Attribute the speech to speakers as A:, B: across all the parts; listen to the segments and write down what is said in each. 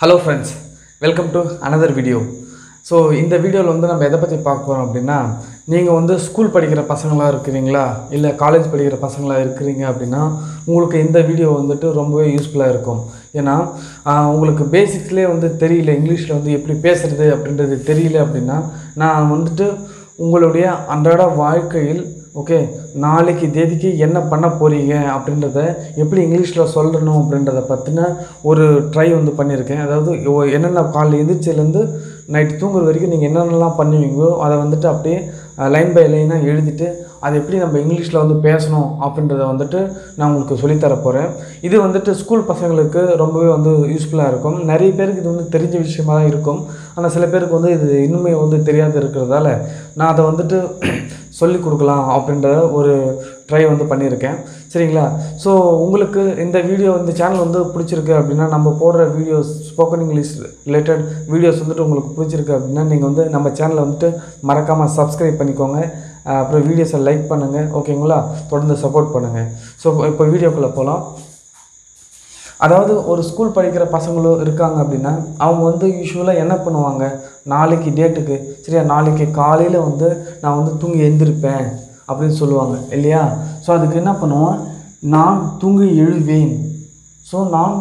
A: Hello friends, welcome to another video. So இந்த வீடியோல வந்து நம்ம எதை பத்தி பார்க்க போறோம் அப்படினா நீங்க வந்து ஸ்கூல் படிக்கிற பசங்களா இருக்கீங்களா இல்ல காலேஜ் படிக்கிற பசங்களா இருக்கீங்க அப்படினா உங்களுக்கு இந்த வீடியோ வந்துட்டு ரொம்பவே யூஸ்புல்லா இருக்கும். ஏனா உங்களுக்கு பேசிக்ஸ்லயே வந்து தெரியல இங்கிலீஷ்ல வந்து எப்படி பேசுறது அப்படின்றது தெரியல அப்படினா நான் வந்துட்டு உங்களுடைய அன்றாட வாழ்க்கையில் ஓகே நாளைக்கு தேதிக்கு என்ன பண்ண போறீங்க அப்படின்றத எப்படி இங்கிலீஷ்ல சொல்லணும் அப்படின்றத பத்தின ஒரு ட்ரை வந்து பண்ணியிருக்கேன். அதாவது என்னென்ன காலையில எந்திரிச்சதுல இருந்து நைட் தூங்குற வரைக்கும் நீங்க என்னென்னலாம் பண்ணுவீங்களோ அதை வந்துட்டு அப்படியே லைன் பை லைனா எழுதிட்டு அதை எப்படி நம்ம இங்கிலீஷ்ல வந்து பேசணும் அப்படின்றத வந்துட்டு நான் உங்களுக்கு சொல்லி தர போறேன். இது வந்துட்டு ஸ்கூல் பசங்களுக்கு ரொம்பவே வந்து யூஸ்ஃபுல்லா இருக்கும். நிறைய பேருக்கு இது வந்து தெரிஞ்ச விஷயமா தான் இருக்கும். ஆனா சில பேருக்கு வந்து இது இன்னுமே வந்து தெரியாத இருக்கிறதால நான் அதை வந்துட்டு சொல்லி கொடுக்கலாம் அப்படின்ற ஒரு ட்ரை வந்து பண்ணியிருக்கேன். சரிங்களா? ஸோ உங்களுக்கு இந்த வீடியோ இந்த சேனல் வந்து பிடிச்சிருக்கு அப்படின்னா நம்ம போடுற videos spoken English related videos வந்துட்டு உங்களுக்கு பிடிச்சிருக்கு அப்படின்னா நீங்கள் வந்து நம்ம சேனலை வந்துட்டு மறக்காமல் சப்ஸ்கிரைப் பண்ணிக்கோங்க. அப்புறம் வீடியோஸை லைக் பண்ணுங்கள். ஓகேங்களா? தொடர்ந்து சப்போர்ட் பண்ணுங்கள். ஸோ இப்போ வீடியோக்குள்ளே போகலாம். அதாவது ஒரு ஸ்கூல் படிக்கிற பசங்களும் இருக்காங்க அப்படின்னா அவங்க வந்து யூஸ்வலாக என்ன பண்ணுவாங்க, நாளைக்கு டேட்டுக்கு சரியா நாளைக்கு காலையில் வந்து நான் வந்து தூங்கி எழுந்திருப்பேன் அப்படின்னு சொல்லுவாங்க இல்லையா? ஸோ அதுக்கு என்ன பண்ணுவோம், நான் தூங்கி எழுவேன். ஸோ நான்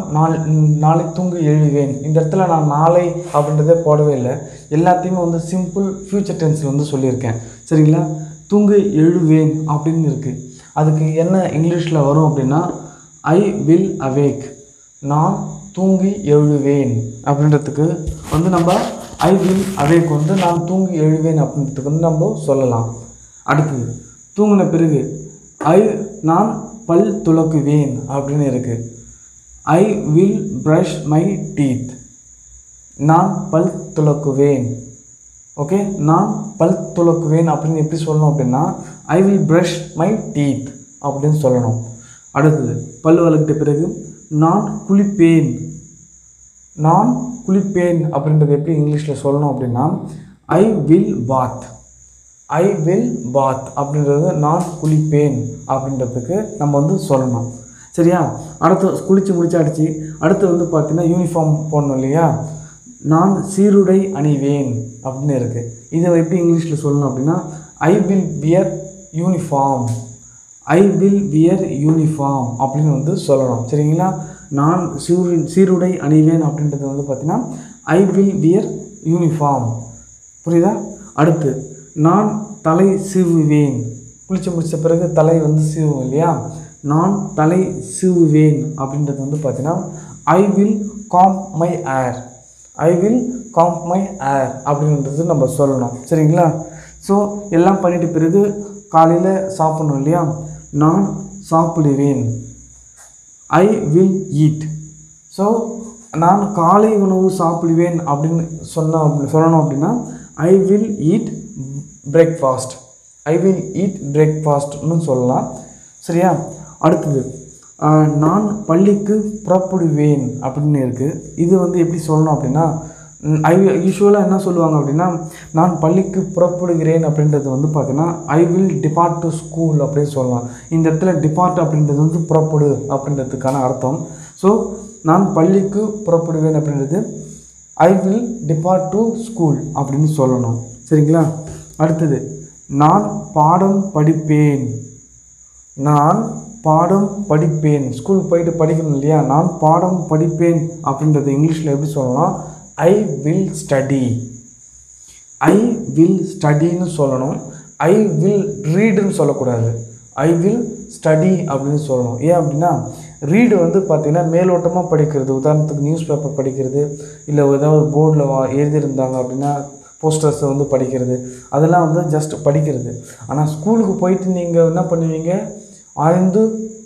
A: நாளை தூங்கி எழுவேன். இந்த இடத்துல நான் நாளை அப்படின்றதே போடவே இல்லை. எல்லாத்தையுமே வந்து சிம்பிள் ஃப்யூச்சர் டென்ஸில் வந்து சொல்லியிருக்கேன். சரிங்களா? தூங்கி எழுவேன் அப்படின்னு இருக்குது. அதுக்கு என்ன இங்கிலீஷில் வரும் அப்படின்னா ஐ வில் அவேக். நான் தூங்கி எழுவேன் அப்படின்றதுக்கு வந்து நம்ம ஐ வில் அவேக் வந்து நான் தூங்கி எழுவேன் அப்படின்றதுக்கு வந்து நம்ம சொல்லலாம். அடுத்தது தூங்கின பிறகு நான் பல் துலக்குவேன் அப்படின்னு இருக்குது. I will brush my teeth. நான் பல் துலக்குவேன். ஓகே, நான் பல் துலக்குவேன் அப்படின்னு எப்படி சொல்லணும் அப்படின்னா I will brush my teeth அப்படின்னு சொல்லணும். அடுத்தது பல் விளக்கிட்ட பிறகு நான் குளிப்பேன். நான் குளிப்பேன் அப்படின்றது எப்படி இங்கிலீஷில் சொல்லணும் அப்படின்னா I will path. I will பாத் அப்படின்றது நான் குளிப்பேன் அப்படின்றதுக்கு நம்ம வந்து சொல்லணும். சரியா? அடுத்து குளித்து முடிச்சாடிச்சு. அடுத்து வந்து பார்த்திங்கன்னா யூனிஃபார்ம் போடணும் இல்லையா? நான் சீருடை அணிவேன் அப்படின்னு இருக்குது. இதை எப்படி இங்கிலீஷில் சொல்லணும் அப்படின்னா I will wear uniform. I will wear uniform அப்படின்னு வந்து சொல்லணும். சரிங்களா? நான் சீருடை அணிவேன் அப்படின்றது வந்து பார்த்திங்கன்னா ஐ வில் வியர் யூனிஃபார்ம். புரியுதா? அடுத்து நான் தலை சீவுவேன். குளிச்சு முடித்த பிறகு தலை வந்து சீவுவோம் இல்லையா? நான் தலை சீவுவேன் அப்படின்றது வந்து பார்த்திங்கன்னா I will comb my hair. I will comb my hair அப்படின்றது நம்ம சொல்லணும். சரிங்களா? ஸோ எல்லாம் பண்ணிட்ட பிறகு காலையில் சாப்பிடணும் இல்லையா? நான் சாப்பிடுவேன். ஐ வில் ஈட். ஸோ நான் காலை உணவு சாப்பிடுவேன் அப்படின்னு சொல்லணும் அப்படின்னா I will eat breakfast. I will eat பிரேக்ஃபாஸ்ட்னு சொல்லலாம். சரியா? அடுத்தது நான் பள்ளிக்கு புறப்படுவேன் அப்படின்னு இருக்குது. இது வந்து எப்படி சொல்லணும் அப்படின்னா யூஸ்வலாக என்ன சொல்லுவாங்க அப்படின்னா நான் பள்ளிக்கு புறப்படுகிறேன் அப்படின்றது வந்து பார்த்தீங்கன்னா I will depart to school அப்படின்னு சொல்லலாம். இந்த இடத்துல டிபார்ட் அப்படின்றது வந்து புறப்படு அப்படின்றதுக்கான அர்த்தம். ஸோ நான் பள்ளிக்கு புறப்படுவேன் அப்படின்றது I will depart to school அப்படின்னு சொல்லணும். சரிங்களா? அடுத்தது நான் பாடம் படிப்பேன். நான் பாடம் படிப்பேன். ஸ்கூல் போயிட்டு படிக்கணும் இல்லையா? நான் பாடம் படிப்பேன் அப்படின்றது இங்கிலீஷில் எப்படி சொல்லலாம், I will study. I will ஸ்டடின்னு சொல்லணும். ஐ வில் ரீடுன்னு சொல்லக்கூடாது. ஐ வில் ஸ்டடி அப்படின்னு சொல்லணும். ஏன் அப்படின்னா ரீடு வந்து பார்த்திங்கன்னா மேலோட்டமாக படிக்கிறது. உதாரணத்துக்கு நியூஸ் பேப்பர் படிக்கிறது, இல்லை ஏதாவது போர்டில் எழுதியிருந்தாங்க அப்படின்னா போஸ்டர்ஸை வந்து படிக்கிறது, அதெல்லாம் வந்து ஜஸ்ட் படிக்கிறது. ஆனால் ஸ்கூலுக்கு போயிட்டு நீங்கள் என்ன பண்ணுவீங்க, ஆழ்ந்து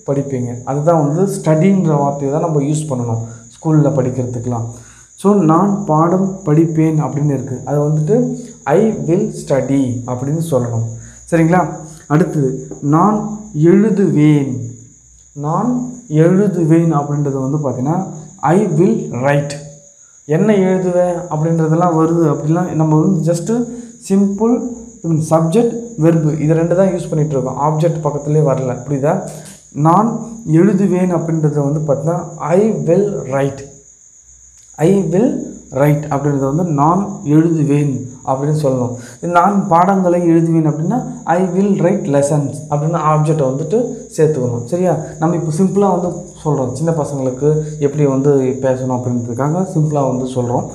A: படிப்பீங்க. அதுதான் வந்து ஸ்டடின்ற வார்த்தையை தான் நம்ம யூஸ் பண்ணணும் ஸ்கூலில் படிக்கிறதுக்கெலாம். ஸோ நான் பாடம் படிப்பேன் அப்படின்னு இருக்குது. அது வந்துட்டு ஐ வில் ஸ்டடி அப்படின்னு சொல்லணும். சரிங்களா? அடுத்தது நான் எழுதுவேன். நான் எழுதுவேன் அப்படின்றது வந்து பார்த்திங்கன்னா ஐ வில் ரைட். என்ன எழுதுவேன் அப்படின்றதெல்லாம் வருது அப்படிலாம் நம்ம வந்து ஜஸ்ட்டு சிம்பிள் சப்ஜெக்ட் வெர்பு இது ரெண்டு தான் யூஸ் பண்ணிகிட்ருக்கோம். ஆப்ஜெக்ட் பக்கத்துலேயே வரல. புரியுதா? நான் எழுதுவேன் அப்படின்றத வந்து பார்த்தீங்கன்னா I will write. I will write அப்படின்றத வந்து நான் எழுதுவேன் அப்படின்னு சொல்லணும். நான் பாடங்களை எழுதுவேன் அப்படின்னா ஐ வில் ரைட் லெசன்ஸ் அப்படின்னு ஆப்ஜெக்டை வந்துட்டு சேர்த்துக்கணும். சரியா? நம்ம இப்போ சிம்பிளாக வந்து சொல்கிறோம், சின்ன பசங்களுக்கு எப்படி வந்து பேசணும் அப்படின்றதுக்காக சிம்பிளாக வந்து சொல்கிறோம்.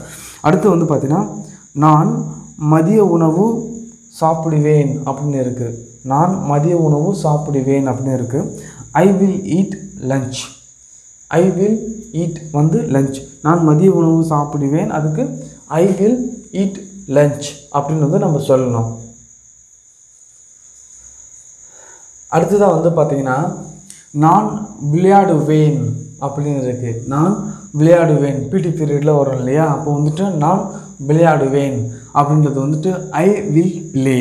A: அடுத்து வந்து பார்த்திங்கன்னா நான் மதிய உணவு சாப்பிடுவேன் அப்படின்னு இருக்குது. நான் மதிய உணவு சாப்பிடுவேன் அப்படின்னு இருக்குது. ஐ will eat lunch. I will eat வந்து லஞ்ச். நான் மதிய உணவு சாப்பிடுவேன், அதுக்கு ஐ வில் ஈட் லஞ்ச் அப்படின்னு வந்து நம்ம சொல்லணும். அடுத்ததாக வந்து பார்த்திங்கன்னா நான் விளையாடுவேன் அப்படின்னு இருக்குது. நான் விளையாடுவேன் பிடி பீரியடில் வரும் இல்லையா, அப்போ வந்துட்டு நான் விளையாடுவேன் அப்படின்றது வந்துட்டு I will play.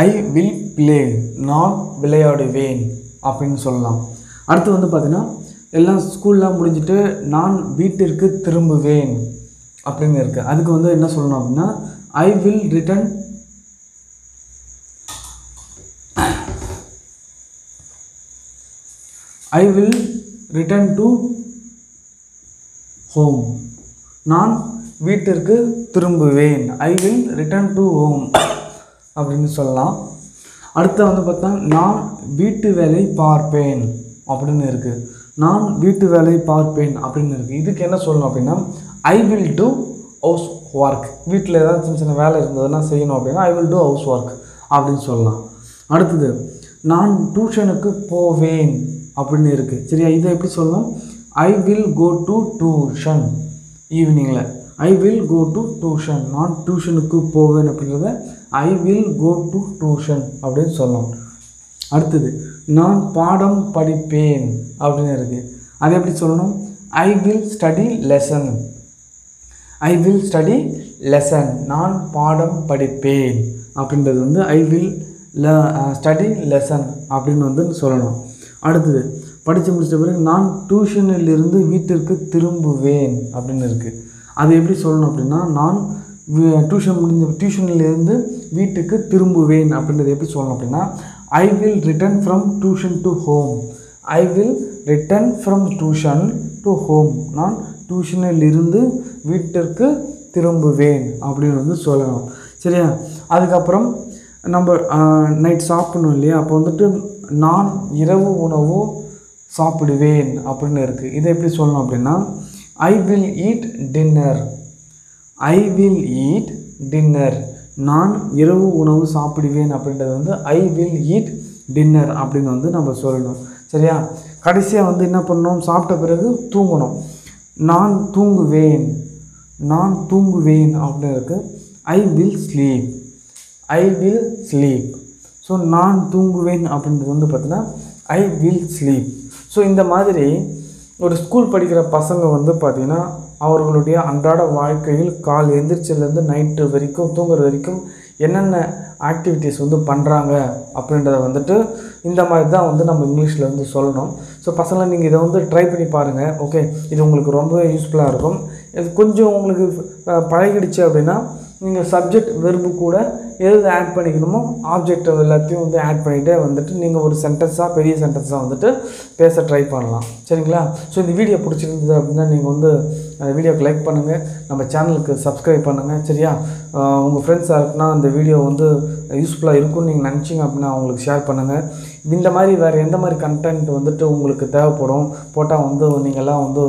A: I will play, நான் விளையாடுவேன் அப்படின்னு சொல்லலாம். அடுத்து வந்து பார்த்திங்கன்னா எல்லாம் ஸ்கூல்லாம் முடிஞ்சிட்டு நான் வீட்டிற்கு திரும்புவேன் அப்படின்னு இருக்குது. அதுக்கு வந்து என்ன சொல்லணும் அப்படின்னா I will return I will return to home. நான் வீட்டிற்கு திரும்புவேன். I will return to home அப்படின்னு சொல்லலாம். அடுத்து வந்து பார்த்தா நான் வீட்டு வேலை பார்ப்பேன் அப்படின்னு இருக்குது. நான் வீட்டு வேலை பார்ப்பேன் அப்படின்னு இருக்குது. இதுக்கு என்ன சொல்லணும் அப்படின்னா I will do house work. வீட்டில் ஏதாவது சின்ன சின்ன வேலை இருந்ததுன்னா செய்யணும் அப்படின்னா I will do house work அப்படின்னு சொல்லலாம். அடுத்தது நான் டியூஷனுக்கு போவேன் அப்படின்னு இருக்குது. சரியா? இதை எப்படி சொல்லணும்? I will go to tuition. ஈவினிங்கில் I will go to tuition. நான் டியூஷனுக்கு போவேன் அப்படின்றத I will go to tuition அப்படின்னு சொல்லணும். அடுத்தது நான் பாடம் படிப்பேன் அப்படின்னு இருக்குது. அது எப்படி சொல்லணும்? I will study lesson. I will study lesson. நான் பாடம் படிப்பேன் அப்படின்றது வந்து ஐ வில் ஸ்டடி லெசன் அப்படின்னு வந்து சொல்லணும். அடுத்தது படித்து முடித்த பிறகு நான் டியூஷனிலிருந்து வீட்டிற்கு திரும்புவேன் அப்படின்னு இருக்குது. அது எப்படி சொல்லணும் அப்படின்னா நான் டியூஷனிலிருந்து வீட்டுக்கு திரும்புவேன் அப்படின்றது எப்படி சொல்லணும் அப்படின்னா I will return from tuition to home. I will return from tuition to home. நான் டியூஷனிலிருந்து வீட்டிற்கு திரும்புவேன் அப்படின்னு வந்து சொல்லணும். சரியா? அதுக்கப்புறம் நம்ம நைட் சாப்பிடணும் இல்லையா, அப்போ வந்துட்டு நான் இரவு உணவு சாப்பிடுவேன் அப்படின்னு இருக்குது. இதை எப்படி சொல்லணும் அப்படின்னா I will eat dinner. I will eat dinner. நான் இரவு உணவு சாப்பிடுவேன் அப்படின்றது வந்து ஐ வில் ஈட் டின்னர் அப்படின்னு வந்து நம்ம சொல்லணும். சரியா? கடைசியாக வந்து என்ன பண்ணணும்? சாப்பிட்ட பிறகு தூங்கணும். நான் தூங்குவேன். நான் தூங்குவேன் அப்படின்னு இருக்குது. I will sleep. I will sleep. So நான் தூங்குவேன் அப்படின்றது வந்து பார்த்தீங்கன்னா ஐ வில் ஸ்லீப். ஸோ இந்த மாதிரி ஒரு ஸ்கூல் படிக்கிற பசங்க வந்து பார்த்திங்கன்னா அவர்களுடைய அன்றாட வாழ்க்கையில் கால் எந்திரிச்சிலேருந்து நைட்டு வரைக்கும் தூங்குற வரைக்கும் என்னென்ன ஆக்டிவிட்டீஸ் வந்து பண்ணுறாங்க அப்படின்றத வந்துட்டு இந்த மாதிரி தான் வந்து நம்ம இங்கிலீஷில் வந்து சொல்லணும். ஸோ பசங்களை நீங்கள் இதை வந்து ட்ரை பண்ணி பாருங்கள். ஓகே, இது உங்களுக்கு ரொம்ப யூஸ்ஃபுல்லாக இருக்கும். இது கொஞ்சம் உங்களுக்கு பழகிடுச்சு அப்படின்னா நீங்கள் சப்ஜெக்ட் வெர்பு கூட எது ஆட் பண்ணிக்கணுமோ ஆப்ஜெக்ட் எல்லாத்தையும் வந்து ஆட் பண்ணிகிட்டே வந்துட்டு நீங்கள் ஒரு சென்டென்ஸாக பெரிய சென்டென்ஸாக வந்துட்டு பேச ட்ரை பண்ணலாம். சரிங்களா? ஸோ இந்த வீடியோ பிடிச்சிருந்தது அப்படின்னா நீங்கள் வந்து அந்த வீடியோக்கு லைக் பண்ணுங்கள், நம்ம சேனலுக்கு சப்ஸ்கிரைப் பண்ணுங்கள். சரியா? உங்கள் ஃப்ரெண்ட்ஸாக இருக்குன்னா அந்த வீடியோ வந்து யூஸ்ஃபுல்லாக இருக்கும்னு நீங்கள் நினச்சிங்க அப்படின்னா அவங்களுக்கு ஷேர் பண்ணுங்கள். இந்த மாதிரி வேறு எந்த மாதிரி கண்டென்ட் வந்துட்டு உங்களுக்கு தேவைப்படும் போட்டால் வந்து நீங்கள்லாம் வந்து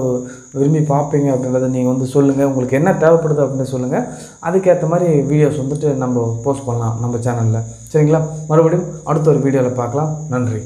A: விரும்பி பார்ப்பீங்க அப்படின்றத நீங்கள் வந்து சொல்லுங்கள். உங்களுக்கு என்ன தேவைப்படுது அப்படின்னு சொல்லுங்கள். அதுக்கேற்ற மாதிரி வீடியோஸ் வந்துட்டு நம்ம போஸ்ட் பண்ணலாம் நம்ம சேனலில். சரிங்களா? மறுபடியும் அடுத்த ஒரு வீடியோவில் பார்க்கலாம். நன்றி.